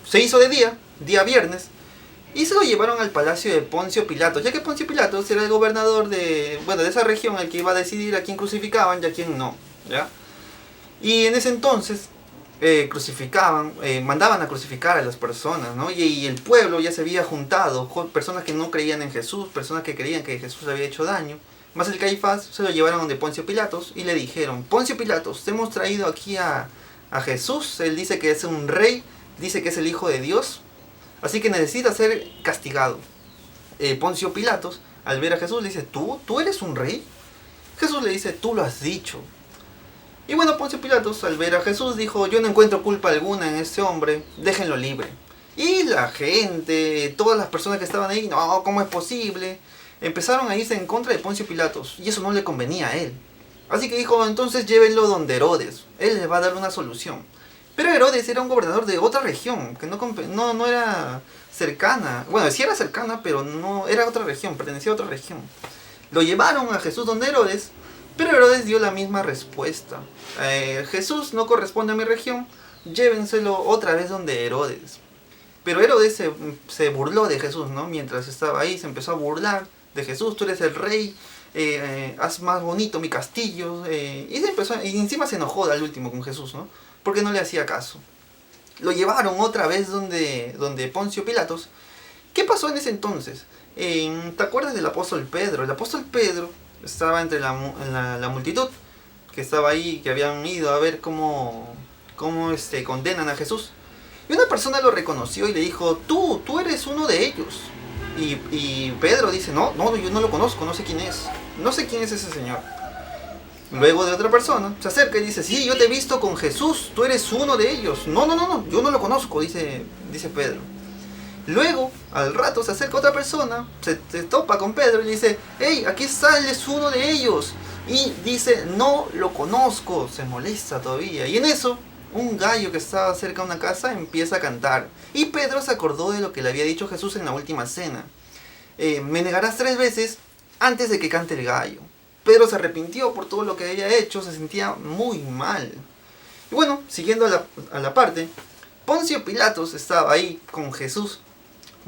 se hizo de día viernes, y se lo llevaron al palacio de Poncio Pilatos, ya que Poncio Pilatos era el gobernador de esa región, el que iba a decidir a quién crucificaban y a quién no, ¿ya? Y en ese entonces mandaban a crucificar a las personas, ¿no? Y el pueblo ya se había juntado, personas que no creían en Jesús, personas que creían que Jesús le había hecho daño. Más el Caifás se lo llevaron donde Poncio Pilatos y le dijeron: Poncio Pilatos, te hemos traído aquí a Jesús, él dice que es un rey, dice que es el hijo de Dios, así que necesita ser castigado. Poncio Pilatos, al ver a Jesús, le dice: ¿Tú eres un rey? Jesús le dice: tú lo has dicho. Y bueno, Poncio Pilatos, al ver a Jesús, dijo: yo no encuentro culpa alguna en este hombre, déjenlo libre. Y la gente, todas las personas que estaban ahí: no, ¿cómo es posible? Empezaron a irse en contra de Poncio Pilatos, y eso no le convenía a él. Así que dijo: entonces llévenlo donde Herodes, él les va a dar una solución. Pero Herodes era un gobernador de otra región, que no era cercana. Bueno, sí era cercana, pero no era otra región, pertenecía a otra región. Lo llevaron a Jesús donde Herodes, pero Herodes dio la misma respuesta: Jesús no corresponde a mi región, llévenselo otra vez donde Herodes. Pero Herodes se burló de Jesús, ¿no? Mientras estaba ahí se empezó a burlar de Jesús: tú eres el rey, haz más bonito mi castillo. Y encima se enojó al último con Jesús, ¿no? Porque no le hacía caso. Lo llevaron otra vez donde Poncio Pilatos. ¿Qué pasó en ese entonces? ¿Te acuerdas del apóstol Pedro? El apóstol Pedro estaba entre la multitud que estaba ahí, que habían ido a ver cómo condenan a Jesús. Y una persona lo reconoció y le dijo: tú eres uno de ellos. Y Pedro dice: no, yo no lo conozco, no sé quién es. No sé quién es ese señor. Luego de otra persona se acerca y dice: sí, yo te he visto con Jesús, tú eres uno de ellos. No, yo no lo conozco, dice Pedro. Luego, al rato se acerca otra persona, se topa con Pedro y le dice: hey, aquí está, él es uno de ellos. Y dice: no lo conozco, se molesta todavía. Y en eso, un gallo que estaba cerca de una casa empieza a cantar. Y Pedro se acordó de lo que le había dicho Jesús en la última cena: me negarás 3 veces antes de que cante el gallo. Pedro se arrepintió por todo lo que había hecho, se sentía muy mal. Y bueno, siguiendo a la parte, Poncio Pilatos estaba ahí con Jesús.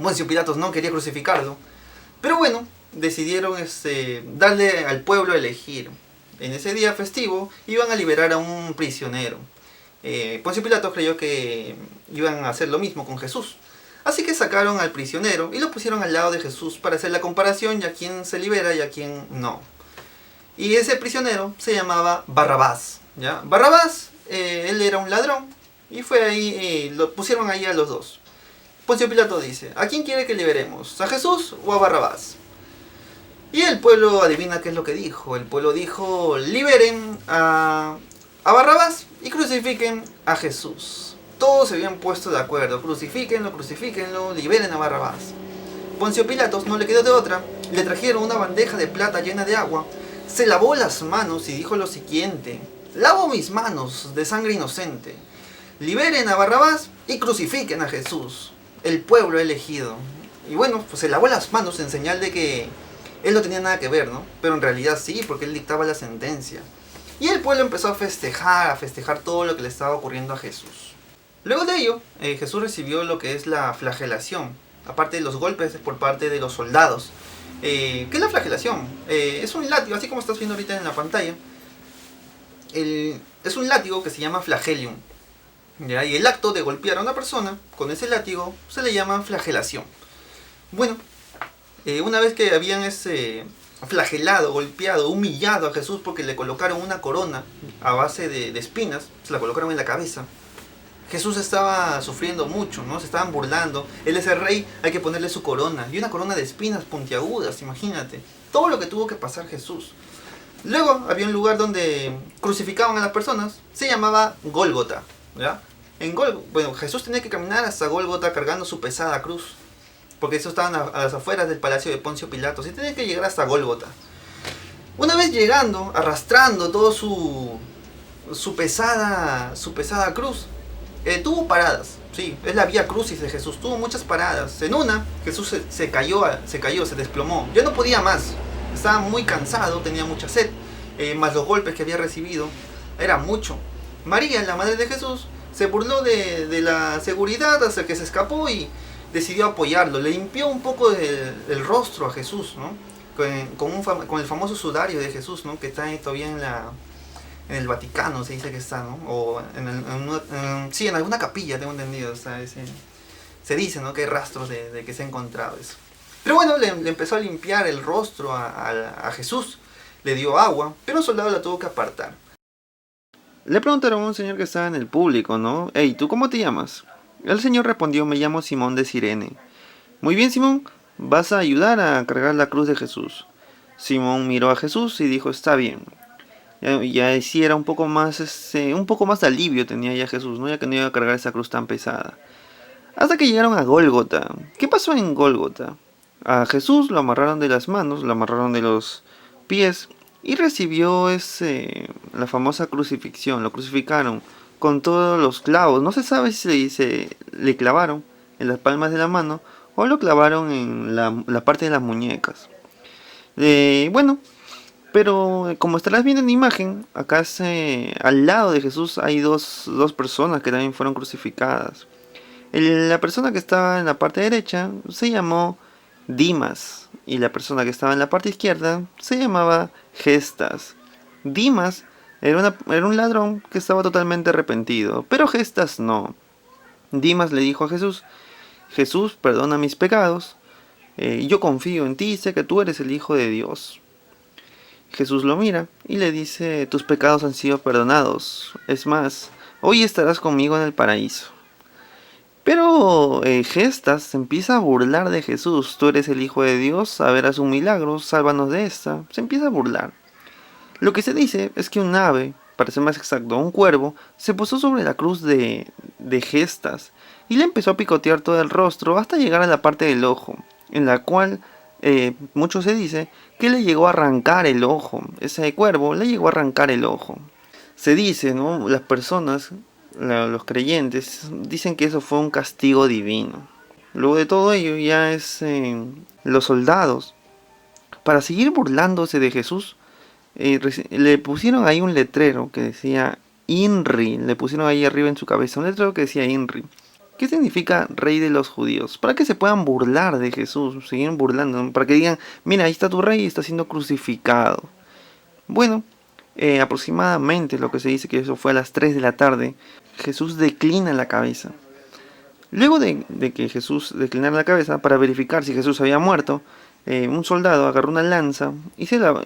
Poncio Pilatos no quería crucificarlo, pero bueno, decidieron darle al pueblo a elegir. En ese día festivo iban a liberar a un prisionero. Poncio Pilatos creyó que iban a hacer lo mismo con Jesús. Así que sacaron al prisionero y lo pusieron al lado de Jesús para hacer la comparación y a quién se libera y a quién no. Y ese prisionero se llamaba Barrabás, ¿ya? Barrabás, él era un ladrón y fue ahí, lo pusieron ahí a los dos. Poncio Pilato dice: ¿a quién quiere que liberemos? ¿A Jesús o a Barrabás? Y el pueblo adivina qué es lo que dijo. El pueblo dijo: liberen a Barrabás y crucifiquen a Jesús. Todos se habían puesto de acuerdo: crucifíquenlo, liberen a Barrabás. Poncio Pilatos no le quedó de otra, le trajeron una bandeja de plata llena de agua, se lavó las manos y dijo lo siguiente: lavo mis manos de sangre inocente, liberen a Barrabás y crucifiquen a Jesús, el pueblo elegido. Y bueno, pues se lavó las manos en señal de que él no tenía nada que ver, ¿no? Pero en realidad sí, porque él dictaba la sentencia. Y el pueblo empezó a festejar todo lo que le estaba ocurriendo a Jesús. Luego de ello, Jesús recibió lo que es la flagelación, aparte de los golpes por parte de los soldados. ¿Qué es la flagelación? Es un látigo, así como estás viendo ahorita en la pantalla. Es un látigo que se llama flagelium, ¿ya? Y el acto de golpear a una persona con ese látigo se le llama flagelación. Bueno, una vez que habían flagelado, golpeado, humillado a Jesús porque le colocaron una corona a base de espinas, se la colocaron en la cabeza. Jesús estaba sufriendo mucho, ¿no? Se estaban burlando. Él es el rey, hay que ponerle su corona. Y una corona de espinas puntiagudas, imagínate. Todo lo que tuvo que pasar Jesús. Luego había un lugar donde crucificaban a las personas. Se llamaba Gólgota, ¿ya? Bueno, Jesús tenía que caminar hasta Gólgota cargando su pesada cruz, porque eso estaban a las afueras del palacio de Poncio Pilatos. Y tenía que llegar hasta Gólgota. Una vez llegando, arrastrando todo su pesada cruz, tuvo paradas, sí, es la vía crucis de Jesús, tuvo muchas paradas. En una, Jesús se cayó, se desplomó, ya no podía más, estaba muy cansado, tenía mucha sed, más los golpes que había recibido, era mucho. María, la madre de Jesús, se burló de la seguridad hasta que se escapó y decidió apoyarlo. Le limpió un poco el rostro a Jesús, ¿no? Con el famoso sudario de Jesús, ¿no? Que está ahí todavía en el Vaticano, se dice que está, ¿no? O sí, en alguna capilla, tengo entendido, está se dice, ¿no? Que hay rastros de que se ha encontrado eso. Pero bueno, le empezó a limpiar el rostro a Jesús, le dio agua, pero un soldado la tuvo que apartar. Le preguntaron a un señor que estaba en el público, ¿no? Hey, ¿tú cómo te llamas? El señor respondió, me llamo Simón de Cirene. Muy bien, Simón, vas a ayudar a cargar la cruz de Jesús. Simón miró a Jesús y dijo, está bien. Ya sí era un poco más de alivio tenía ya Jesús, ¿no? Ya que no iba a cargar esa cruz tan pesada. Hasta que llegaron a Gólgota. ¿Qué pasó en Gólgota? A Jesús lo amarraron de las manos, lo amarraron de los pies y recibió la famosa crucifixión. Lo crucificaron con todos los clavos. No se sabe si se le clavaron en las palmas de la mano o lo clavaron en la parte de las muñecas. Bueno, pero como estarás viendo en la imagen, acá al lado de Jesús hay dos personas que también fueron crucificadas. La persona que estaba en la parte derecha se llamó Dimas y la persona que estaba en la parte izquierda se llamaba Gestas. Dimas era un ladrón que estaba totalmente arrepentido, pero Gestas no. Dimas le dijo a Jesús, Jesús, perdona mis pecados, yo confío en ti, sé que tú eres el Hijo de Dios. Jesús lo mira y le dice, tus pecados han sido perdonados, es más, hoy estarás conmigo en el paraíso. Pero Gestas se empieza a burlar de Jesús. Tú eres el Hijo de Dios, a ver haz un milagro, sálvanos de esta. Se empieza a burlar. Lo que se dice es que un ave, para ser más exacto, un cuervo, se posó sobre la cruz de Gestas y le empezó a picotear todo el rostro hasta llegar a la parte del ojo, en la cual mucho se dice que le llegó a arrancar el ojo. Ese cuervo le llegó a arrancar el ojo. Se dice, ¿no? Las personas, los creyentes, dicen que eso fue un castigo divino. Luego de todo ello, ya los soldados, para seguir burlándose de Jesús, le pusieron ahí un letrero que decía INRI. Le pusieron ahí arriba en su cabeza un letrero que decía INRI. ¿Qué significa Rey de los Judíos? Para que se puedan burlar de Jesús, seguir burlando, ¿no? Para que digan, mira, ahí está tu rey y está siendo crucificado. Bueno, aproximadamente lo que se dice que eso fue a las 3 de la tarde, Jesús declina la cabeza. Luego de que Jesús declinara la cabeza, para verificar si Jesús había muerto, un soldado agarró una lanza y la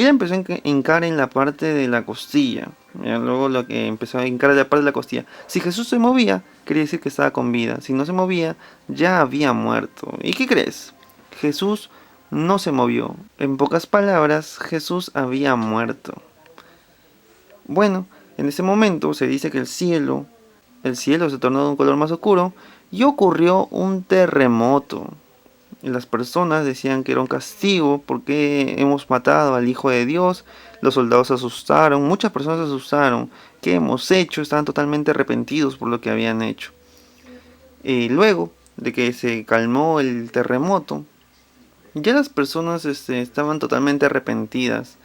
empezó a hincar en la parte de la costilla. Luego lo que empezó a hincar en la parte de la costilla. Si Jesús se movía, quería decir que estaba con vida. Si no se movía, ya había muerto. ¿Y qué crees? Jesús no se movió. En pocas palabras, Jesús había muerto. Bueno, en ese momento se dice que el cielo se tornó de un color más oscuro y ocurrió un terremoto. Las personas decían que era un castigo porque hemos matado al Hijo de Dios. Los soldados se asustaron, muchas personas se asustaron. ¿Qué hemos hecho? Estaban totalmente arrepentidos por lo que habían hecho. Luego de que se calmó el terremoto, ya las personas estaban totalmente arrepentidas.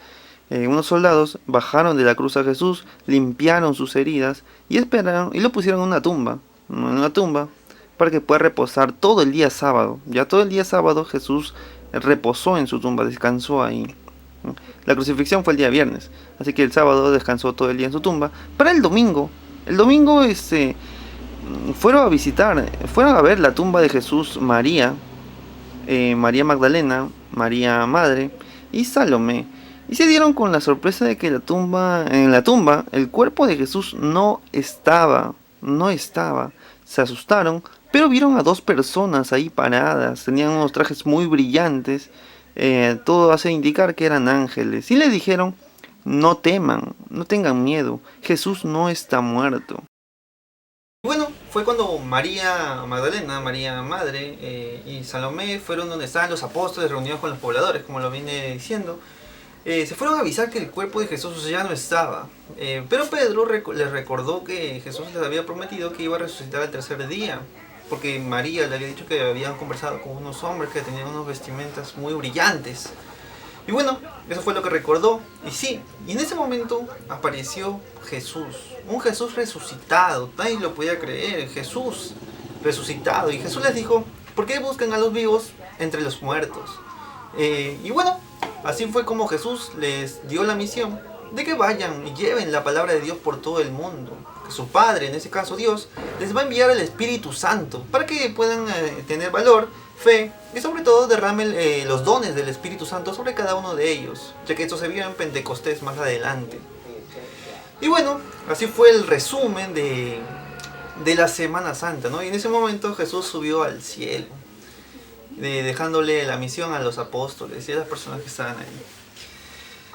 Unos soldados bajaron de la cruz a Jesús, limpiaron sus heridas y esperaron y lo pusieron en una tumba. Para que pueda reposar todo el día sábado. Ya todo el día sábado Jesús reposó en su tumba, descansó ahí. La crucifixión fue el día viernes, así que el sábado descansó todo el día en su tumba. Para el domingo fueron a ver la tumba de Jesús María Magdalena, María Madre y Salomé. Y se dieron con la sorpresa de que en la tumba el cuerpo de Jesús no estaba. Se asustaron, pero vieron a dos personas ahí paradas, tenían unos trajes muy brillantes, todo hace indicar que eran ángeles, y le dijeron, no teman, no tengan miedo, Jesús no está muerto. Bueno, fue cuando María Magdalena, María Madre y Salomé fueron donde estaban los apóstoles reunidos con los pobladores, como lo vine diciendo. Se fueron a avisar que el cuerpo de Jesús ya no estaba, pero Pedro les recordó que Jesús les había prometido que iba a resucitar al tercer día, porque María le había dicho que habían conversado con unos hombres que tenían unas vestimentas muy brillantes. Y bueno, eso fue lo que recordó. Y sí, y en ese momento apareció Jesús. Un Jesús resucitado. Nadie lo podía creer. Jesús resucitado. Y Jesús les dijo, ¿por qué buscan a los vivos entre los muertos? Y bueno, así fue como Jesús les dio la misión de que vayan y lleven la palabra de Dios por todo el mundo. Que su Padre, en ese caso Dios, les va a enviar el Espíritu Santo para que puedan tener valor, fe y sobre todo derramen los dones del Espíritu Santo sobre cada uno de ellos, ya que esto se vio en Pentecostés más adelante. Y bueno, así fue el resumen de la Semana Santa, ¿no? Y en ese momento Jesús subió al cielo, dejándole la misión a los apóstoles y a las personas que estaban ahí.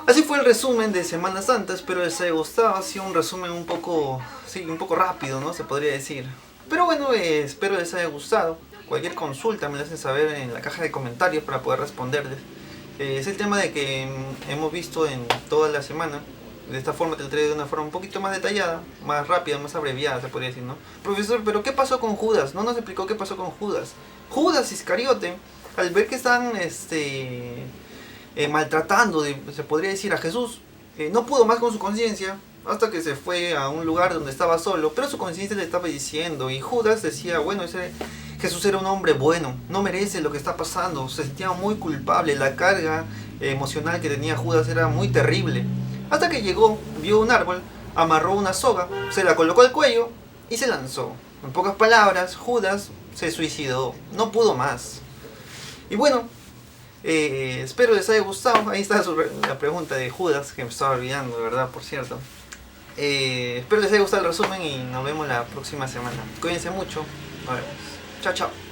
Así fue el resumen de Semana Santa. Espero les haya gustado. Ha sido un resumen un poco rápido, ¿no? Se podría decir. Pero bueno, espero les haya gustado. Cualquier consulta me la hacen saber en la caja de comentarios para poder responderles. Es el tema de que hemos visto en toda la semana. De esta forma te lo traigo de una forma un poquito más detallada, más rápida, más abreviada, se podría decir, ¿no? Profesor, ¿pero qué pasó con Judas? No nos explicó qué pasó con Judas. Judas Iscariote, al ver que están maltratando, se podría decir, a Jesús, no pudo más con su conciencia hasta que se fue a un lugar donde estaba solo, pero su conciencia le estaba diciendo, y Judas decía, bueno, Jesús era un hombre bueno, no merece lo que está pasando, se sentía muy culpable, la carga emocional que tenía Judas era muy terrible, hasta que llegó, vio un árbol, amarró una soga, se la colocó al cuello y se lanzó. En pocas palabras, Judas se suicidó, no pudo más. Y bueno, espero les haya gustado. Ahí está la pregunta de Judas, que me estaba olvidando, de verdad, por cierto. Espero les haya gustado el resumen y nos vemos la próxima semana. Cuídense mucho. Nos vemos. Chao, chao.